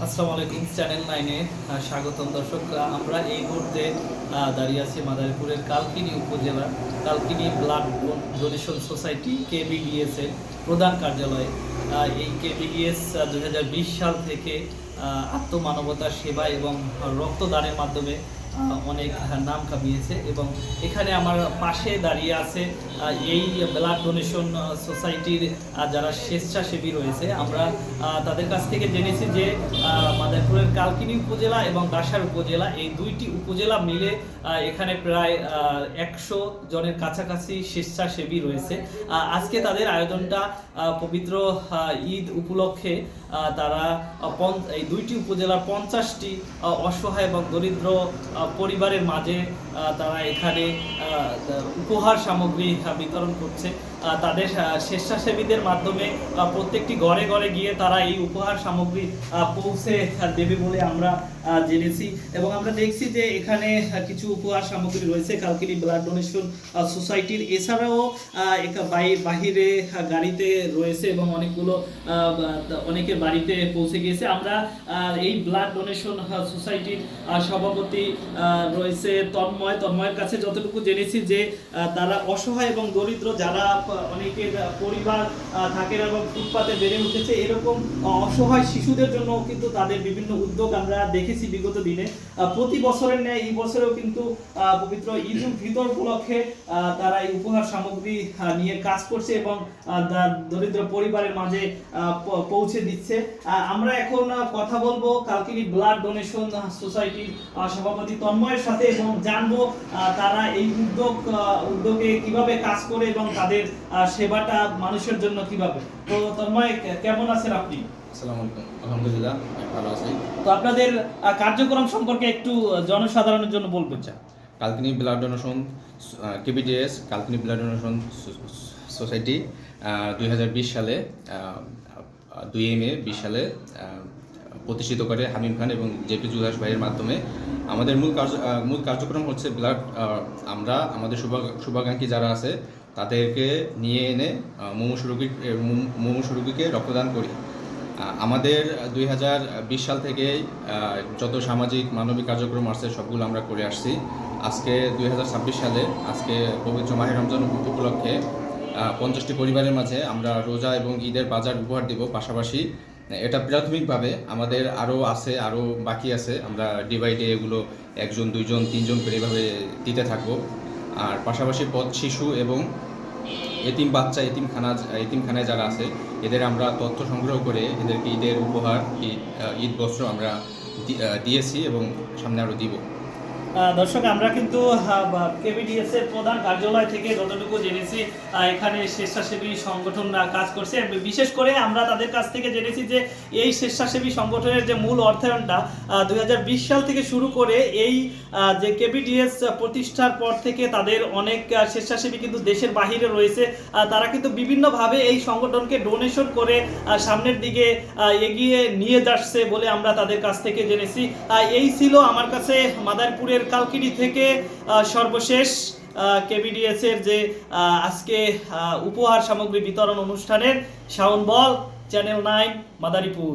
আসসালামু আলাইকুম, চ্যানেল 9-এ স্বাগতম দর্শক। আমরা এই মুহূর্তে দাঁড়িয়ে আছি মাদারীপুরের কালকিনি উপজেলা Kalkini blood donation society KBDS এর প্রধান কার্যালয়ে। এই KBDS 2020 সাল থেকে আত্মমানবতার সেবা এবং রক্তদানের মাধ্যমে অনেক নাম কামিয়েছে এবং এখানে আমার পাশে দাঁড়িয়ে আছে এই ব্লাড ডোনেশন সোসাইটির যারা স্বেচ্ছাসেবী রয়েছে। আমরা তাদের কাছ থেকে জেনেছি যে মাদারীপুরের কালকিনি উপজেলা এবং বাসার উপজেলা, এই দুইটি উপজেলা মিলে এখানে প্রায় 100 জনের কাছাকাছি স্বেচ্ছাসেবী রয়েছে। আজকে তাদের আয়োজনটা পবিত্র ঈদ উপলক্ষে তারা এই দুইটি উপজেলার 50টি অসহায় এবং দরিদ্র পরিবারের মাঝে তারা এখানে উপহার সামগ্রী বিতরণ করছে। তাদের স্বেচ্ছাসেবীদের মাধ্যমে প্রত্যেকটি ঘরে ঘরে গিয়ে তারা এই উপহার সামগ্রী পৌঁছে দেবে বলে আমরা জেনেছি এবং আমরা দেখছি যে এখানে কিছু উপহার সামগ্রী রয়েছে কালকিনি ব্লাড ডোনেশন সোসাইটির। এছাড়াও বাহিরে গাড়িতে রয়েছে এবং অনেকের বাড়িতে পৌঁছে গিয়েছে। আমরা এই ব্লাড ডোনেশন সোসাইটির সভাপতি রয়েছে তন্ময়ের কাছে যতটুকু জেনেছি যে তারা অসহায় এবং দরিদ্র যারা অনেকের পরিবার থাকে এবং ফুটপাতে বেড়ে উঠেছে, এরকম অসহায় শিশুদের জন্য কিন্তু তাদের বিভিন্ন উদ্যোগ আমরা দেখেছি বিগত দিনে। প্রতি বছরের ন্যায় এই বছরেও কিন্তু পবিত্র ঈদ উল ফিতর উপলক্ষে তারা এই উপহার সামগ্রী নিয়ে কাজ করছে এবং দরিদ্র পরিবারের মাঝে পৌঁছে দিচ্ছে। আমরা এখন কথা বলবো কালকিনি ব্লাড ডোনেশন সোসাইটির সভাপতি তন্ময়ের সাথে এবং জানবো তারা এই উদ্যোগে কিভাবে কাজ করে এবং তাদের সেবাটা মানুষের জন্য কিভাবে। তো তন্ময়, কেমন আছেন আপনি? আসসালামু আলাইকুম। আলহামদুলিল্লাহ, ভালো আছি। তো আপনাদের কার্যক্রম সম্পর্কে একটু জনসাধারণের জন্য বলবেন। Kalkini blood donation KBDS Kalkini blood donation society 2020 সালে 2 মে 20 সালে প্রতিষ্ঠিত করে হামিম খান এবং JP জুদাস ভাইয়ের মাধ্যমে। আমাদের মূল কার্যক্রম হচ্ছে ব্লাড, আমরা আমাদের শুভাকাঙ্ক্ষী যারা আছে তাদেরকে নিয়ে এনে মুমূর্ষু রোগীকে রক্তদান করি। আমাদের 2020 সাল থেকে যত সামাজিক মানবিক কার্যক্রম আছে সবগুলো আমরা করে আসছি। আজকে 2026 সালে আজকে পবিত্র মাহে রমজান উপলক্ষে 50টি পরিবারের মাঝে আমরা রোজা এবং ঈদের বাজার উপহার দেব। পাশাপাশি এটা প্রাথমিকভাবে আমাদের আরও বাকি আছে, আমরা ডিভাইডে এগুলো 1 জন 2 জন 3 জন করে এভাবে দিতে থাকবো। আর পাশাপাশি পথ শিশু এবং এতিমখানায় যারা আছে এদের আমরা তথ্য সংগ্রহ করে এদেরকে ঈদের উপহার ঈদ বস্ত্র আমরা দিয়েছি এবং সামনে আরও দিব। দর্শক, আমরা কিন্তু KBDS এর প্রধান কার্যালয় থেকে যতটুকু জেনেছি এখানে স্বেচ্ছাসেবী সংগঠন কাজ করছে। বিশেষ করে আমরা তাদের কাছ থেকে জেনেছি যে এই স্বেচ্ছাসেবী সংগঠনের যে মূল অর্থায়নটা 2020 সাল থেকে শুরু করে এই যে KBDS প্রতিষ্ঠার পর থেকে তাদের অনেক স্বেচ্ছাসেবী কিন্তু দেশের বাহিরে রয়েছে। তারা কিন্তু বিভিন্নভাবে এই সংগঠনকে ডোনেশন করে সামনের দিকে এগিয়ে নিয়ে যাচ্ছে বলে আমরা তাদের কাছ থেকে জেনেছি। এই ছিল আমার কাছে মাদারীপুরের কালকিনি থেকে সর্বশেষ KBDS এর যে আজকে উপহার সামগ্রী বিতরণ অনুষ্ঠানের। শাওন বল, চ্যানেল 9, মাদারীপুর।